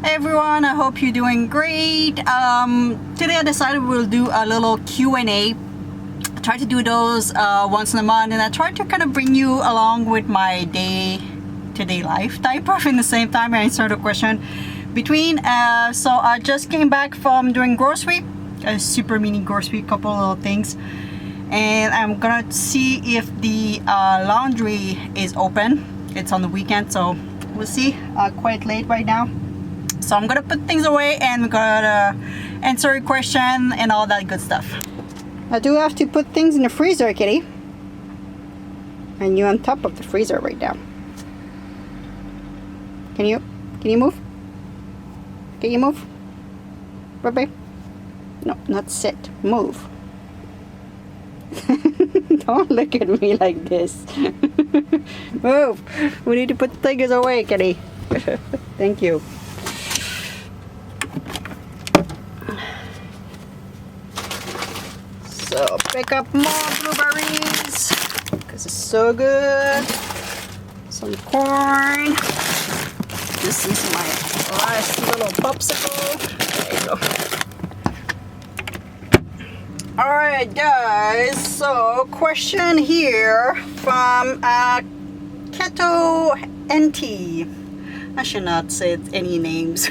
Hey everyone, I hope you're doing great. Today I decided we'll do a little Q&A. I try to do those once in a month, and I try to kind of bring you along with my day-to-day life type of in the same time I answer the question between. So I just came back from doing grocery, a super mini grocery, couple of little things, and I'm gonna see if the laundry is open. It's on the weekend, so we'll see. Quite late right now, so I'm gonna put things away and we're gonna answer your question and all that good stuff. I do have to put things in the freezer, kitty, and you're on top of the freezer right now. Can you move? Can you move? Baby? No, not sit. Move. Don't look at me like this. Move. We need to put things away, kitty. Thank you. So pick up more blueberries because it's so good. Some corn. This is my last little popsicle. There you go. Alright guys, so question here from Keto NT. I should not say any names.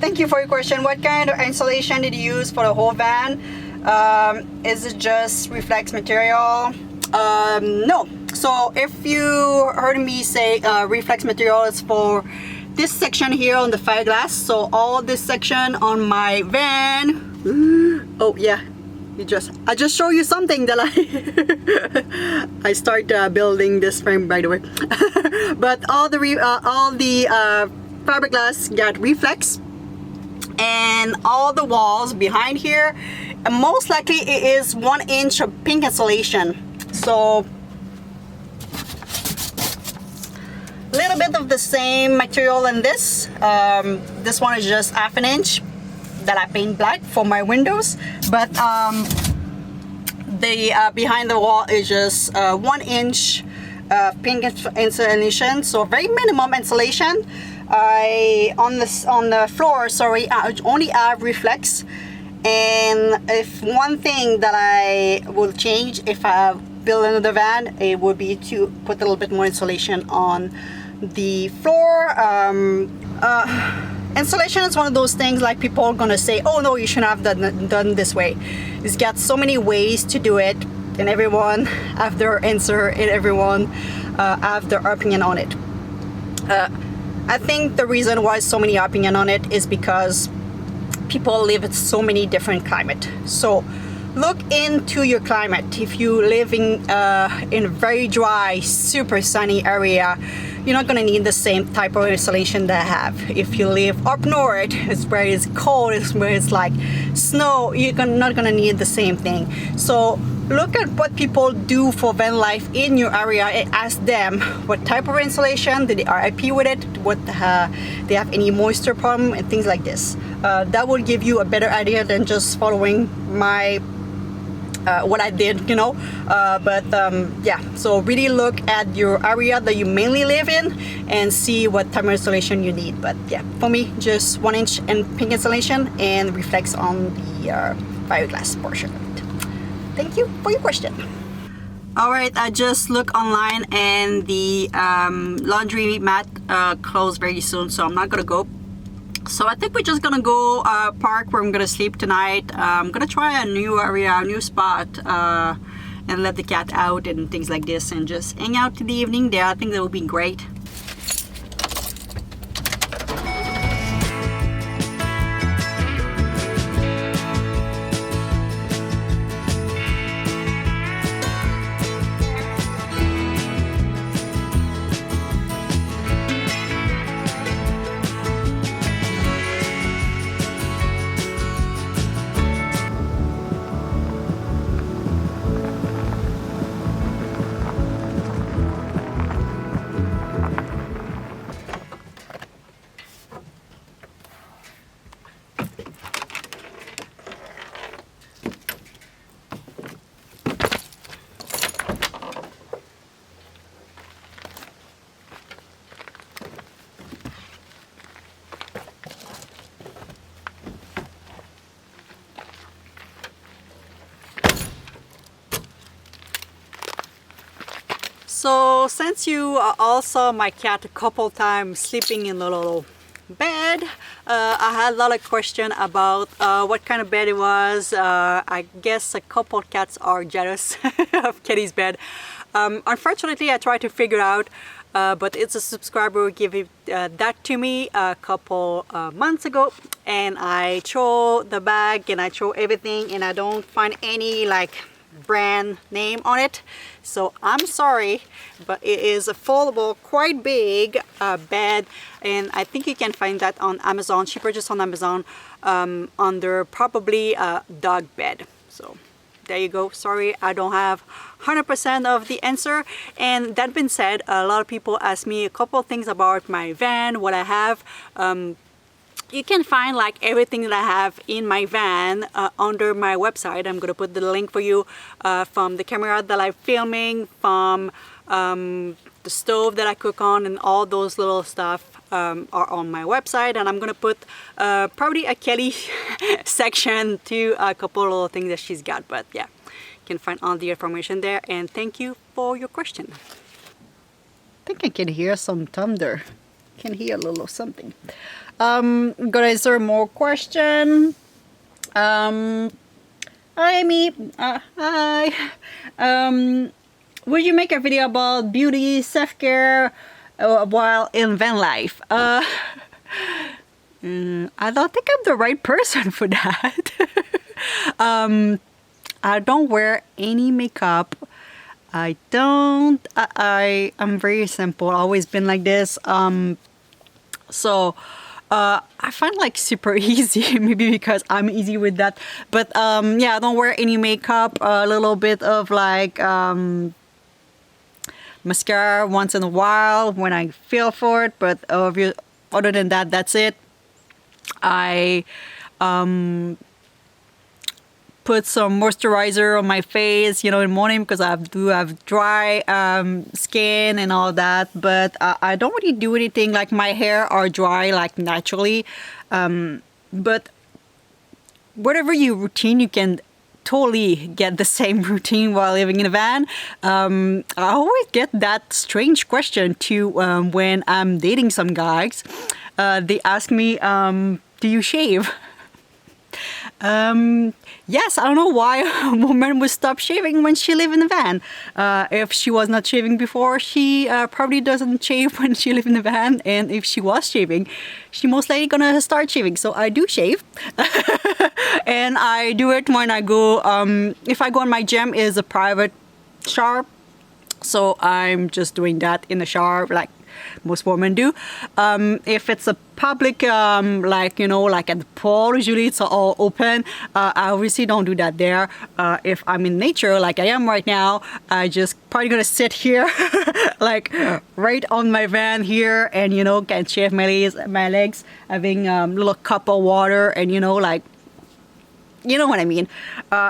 Thank you for your question. What kind of insulation did you use for the whole van? Is it just reflex material? No. So if you heard me say reflex material is for this section here on the fiberglass, so all this section on my van. Oh yeah, I just show you something that I start building this frame, by the way. But all the fiberglass got reflex, and all the walls behind here, and most likely it is 1 inch of pink insulation. So a little bit of the same material in this. This one is just 1/2 inch that I paint black for my windows, but the behind the wall is just 1 inch pink insulation, so very minimum insulation. On the floor, sorry, I only have reflex. And if one thing that I will change if I build another van, it would be to put a little bit more insulation on the floor. Insulation is one of those things, like people are gonna say, oh no, you shouldn't have done this way. It's got so many ways to do it, and everyone have their answer, and everyone have their opinion on it. I think the reason why so many opinion on it is because people live in so many different climate. So look into your climate. If you live in a very dry, super sunny area, you're not gonna need the same type of insulation that I have. If you live up north, it's where it's cold, it's where it's like snow, you're not gonna need the same thing. So look at what people do for van life in your area and ask them what type of insulation, did they are happy with it, what they have any moisture problem, and things like this. That will give you a better idea than just following my what I did, you know. Yeah, so really look at your area that you mainly live in and see what type of insulation you need. But yeah, for me, just 1 inch and pink insulation and reflects on the fiberglass portion of it. Thank you for your question. Alright, I just looked online and the laundry mat closed very soon, so I'm not gonna go. So I think we're just gonna go park where I'm gonna sleep tonight. I'm gonna try a new area, a new spot, and let the cat out and things like this, and just hang out in the evening there. I think that would be great. So since you all saw my cat a couple times sleeping in the little bed, I had a lot of question about what kind of bed it was. I guess a couple cats are jealous of Kitty's bed. Unfortunately, I tried to figure out, but it's a subscriber who gave that to me a couple months ago, and I throw the bag and I throw everything, and I don't find any like brand name on it. So I'm sorry, but it is a foldable, quite big bed, and I think you can find that on Amazon. She purchased on Amazon under probably a dog bed. So there you go. Sorry, I don't have 100% of the answer. And that being said, a lot of people ask me a couple of things about my van, what I have. You can find like everything that I have in my van under my website. I'm gonna put the link for you, from the camera that I'm filming, from the stove that I cook on, and all those little stuff are on my website. And I'm gonna put probably a Kelly section to a couple of little things that she's got. But yeah, you can find all the information there. And thank you for your question. I think I can hear some thunder. Can hear a little something. Gonna answer more question. Hi Amy. Hi. Will you make a video about beauty, self-care while in van life? I don't think I'm the right person for that. I don't wear any makeup. I'm very simple. Always been like this. So I find like super easy, maybe because I'm easy with that. But yeah, I don't wear any makeup. A little bit of like mascara once in a while when I feel for it. But other than that, that's it. I put some moisturizer on my face, you know, in the morning, because I do have dry skin and all that. But I don't really do anything, like my hair are dry like naturally. But whatever your routine, you can totally get the same routine while living in a van. I always get that strange question too when I'm dating some guys. They ask me, do you shave? Yes, I don't know why a woman would stop shaving when she lives in a van. If she was not shaving before, she probably doesn't shave when she lives in a van. And if she was shaving, she most likely gonna start shaving. So I do shave. And I do it when I go, if I go in my gym, is a private shower. So I'm just doing that in the shower, like most women do. If it's a public, like, you know, like at the pool, usually it's all open. I obviously don't do that there. If I'm in nature, like I am right now, I just probably gonna sit here, like right on my van here, and, you know, can shave my legs, having a little cup of water, and, you know, like, you know what I mean.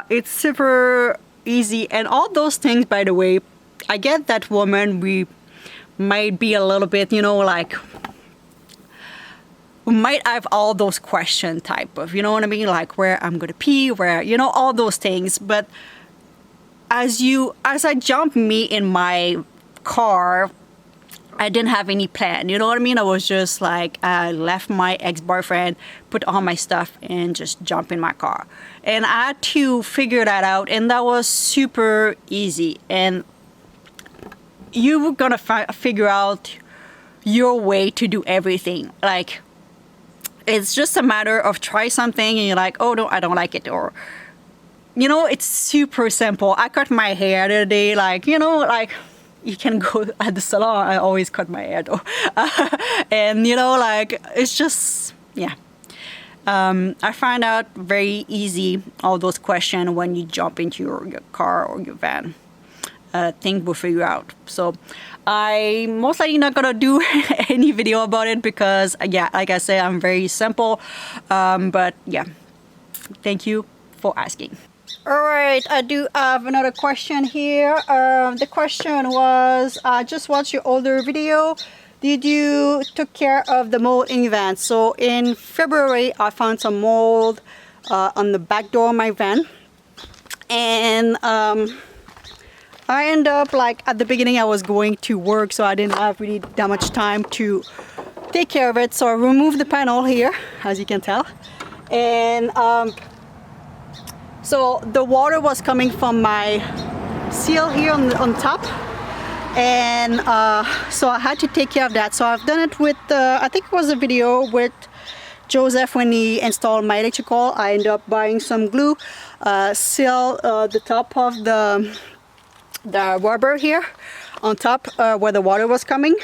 It's super easy. And all those things, by the way, I get that woman, we might be a little bit, you know, like, we might have all those question type of, you know what I mean, like where I'm gonna pee, where, you know, all those things. But as I jump me in my car, I didn't have any plan, you know what I mean. I was just like, I left my ex-boyfriend, put all my stuff, and just jump in my car. And I had to figure that out, and that was super easy. And you're gonna figure out your way to do everything. Like, it's just a matter of try something and you're like, oh no, I don't like it. Or, you know, it's super simple. I cut my hair the other day, like, you know, like, you can go at the salon. I always cut my hair though. And, you know, like, it's just, yeah. I find out very easy all those questions when you jump into your car or your van. Thing will figure out. So I most likely not gonna do any video about it because, yeah, like I said, I'm very simple. But yeah, thank you for asking. All right, I do have another question here. The question was, I just watched your older video. Did you took care of the mold in your van? So in February, I found some mold on the back door of my van, and I end up like at the beginning I was going to work, so I didn't have really that much time to take care of it. So I removed the panel here, as you can tell, and so the water was coming from my seal here on top, and so I had to take care of that. So I've done it with I think it was a video with Joseph when he installed my electrical. I ended up buying some glue, seal the top of the rubber here on top where the water was coming,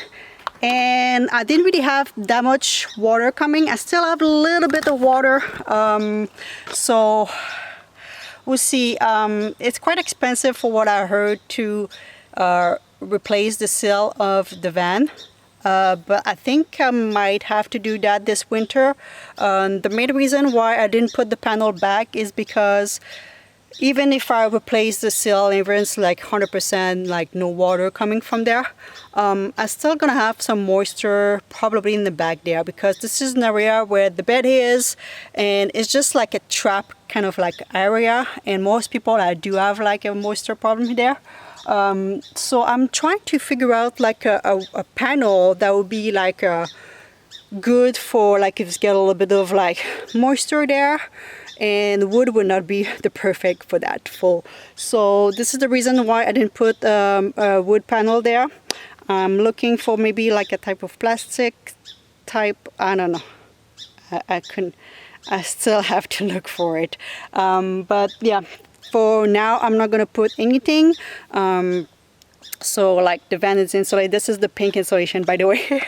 and I didn't really have that much water coming. I still have a little bit of water, so we'll see. It's quite expensive for what I heard to replace the seal of the van, but I think I might have to do that this winter. The main reason why I didn't put the panel back is because even if I replace the seal and it's like 100% like no water coming from there, I'm still gonna have some moisture probably in the back there, because this is an area where the bed is, and it's just like a trap kind of like area, and most people do have like a moisture problem there. So I'm trying to figure out like a panel that would be like good for like if it's got a little bit of like moisture there, and wood would not be the perfect for that full. So this is the reason why I didn't put a wood panel there. I'm looking for maybe like a type of plastic type, I don't know. I still have to look for it. But yeah, for now I'm not gonna put anything. So like the van is insulated. This is the pink insulation, by the way.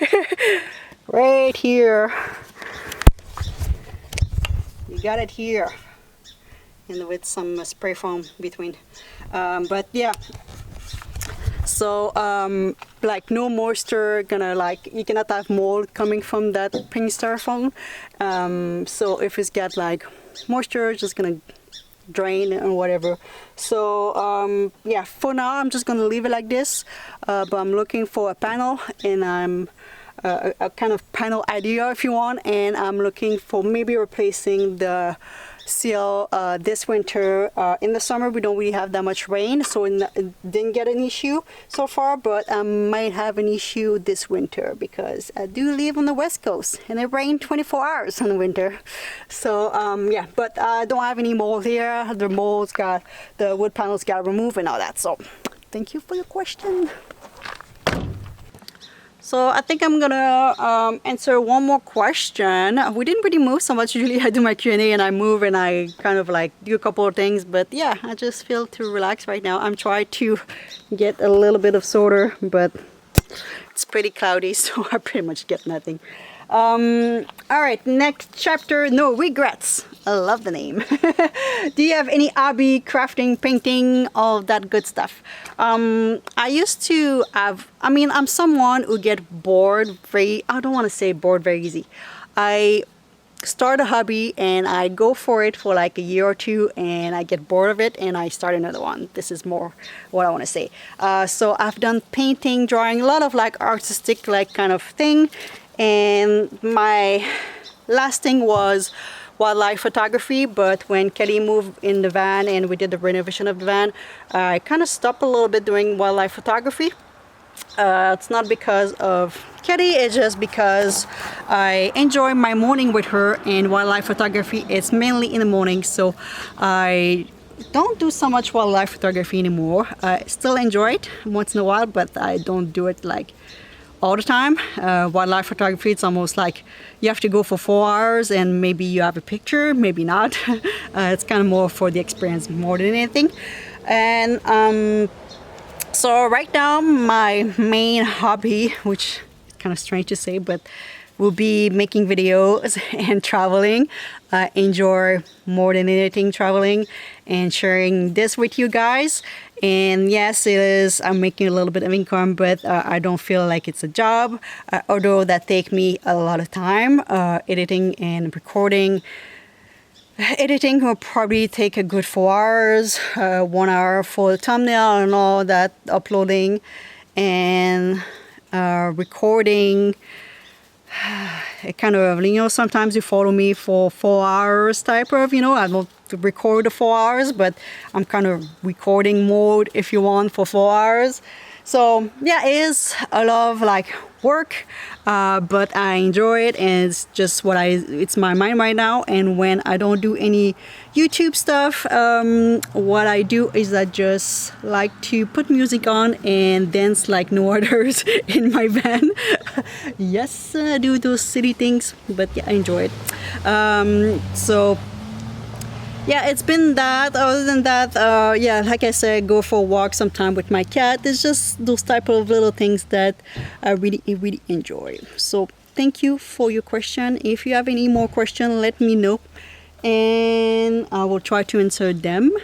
Right here. You got it here, and with some spray foam between. But yeah, so like no moisture, gonna like you cannot have mold coming from that pink styrofoam. So if it's got like moisture, it's just gonna drain or whatever. So yeah, for now I'm just gonna leave it like this. But I'm looking for a panel, and I'm a kind of panel idea if you want, and I'm looking for maybe replacing the seal this winter. In the summer we don't really have that much rain, so it didn't get an issue so far, but I might have an issue this winter because I do live on the west coast and it rains 24 hours in the winter. So yeah, but I don't have any mold here. The wood panels got removed and all that. So thank you for your question. So I think I'm gonna answer one more question. We didn't really move so much. Usually I do my Q&A and I move and I kind of like do a couple of things, but yeah, I just feel too relaxed right now. I'm trying to get a little bit of soda, but it's pretty cloudy, so I pretty much get nothing. All right, next chapter, no regrets. I love the name. Do you have any hobby, crafting, painting, all that good stuff? I used to have, I'm someone who get bored I don't want to say bored very easy. I start a hobby and I go for it for like a year or two and I get bored of it and I start another one. This is more what I want to say. So I've done painting, drawing, a lot of like artistic like kind of thing. And my last thing was wildlife photography, but when Kelly moved in the van and we did the renovation of the van, I kind of stopped a little bit doing wildlife photography. It's not because of Kelly, it's just because I enjoy my morning with her, and wildlife photography is mainly in the morning, so I don't do so much wildlife photography anymore. I still enjoy it once in a while, but I don't do it like all the time. Wildlife photography, it's almost like you have to go for 4 hours and maybe you have a picture, maybe not. It's kind of more for the experience more than anything. And so right now my main hobby, which is kind of strange to say, but will be making videos and traveling. I enjoy more than anything traveling and sharing this with you guys. And yes, it is, I'm making a little bit of income, but I don't feel like it's a job, although that take me a lot of time. Editing and recording. Editing will probably take a good 4 hours, 1 hour for the thumbnail and all that, uploading and recording. It kind of, sometimes you follow me for 4 hours type of, I don't to record the 4 hours, but I'm kind of recording mode if you want for 4 hours. So yeah, it is a lot of like work, but I enjoy it, and it's just it's my mind right now. And when I don't do any YouTube stuff, what I do is I just like to put music on and dance like no others in my van. Yes, I do those silly things, but yeah, I enjoy it. So yeah, it's been that. Other than that, yeah, like I said, go for a walk sometime with my cat. It's just those type of little things that I really enjoy. So thank you for your question. If you have any more questions, let me know, and I will try to answer them.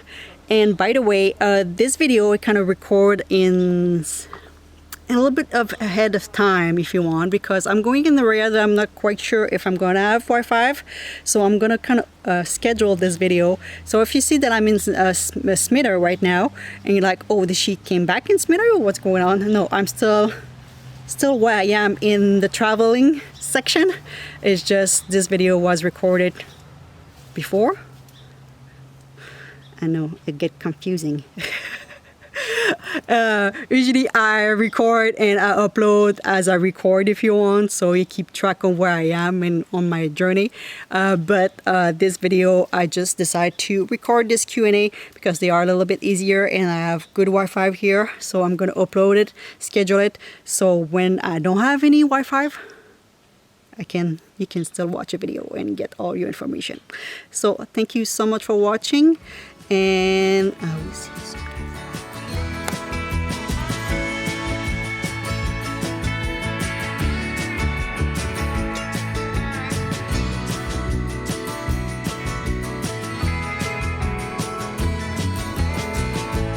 And by the way, this video I kind of record in a little bit of ahead of time if you want, because I'm going in the area that I'm not quite sure if I'm gonna have Wi-Fi, so I'm gonna kind of schedule this video. So if you see that I'm in Smithers right now and you're like, oh, did she came back in Smithers, or what's going on? No, I'm still where I am in the traveling section. It's just this video was recorded before. I know it get confusing. Usually I record and I upload as I record if you want, so you keep track of where I am and on my journey. But this video I just decided to record this Q&A because they are a little bit easier and I have good Wi-Fi here, so I'm gonna upload it, schedule it, so when I don't have any Wi-Fi, you can still watch a video and get all your information. So thank you so much for watching, and I will see you soon.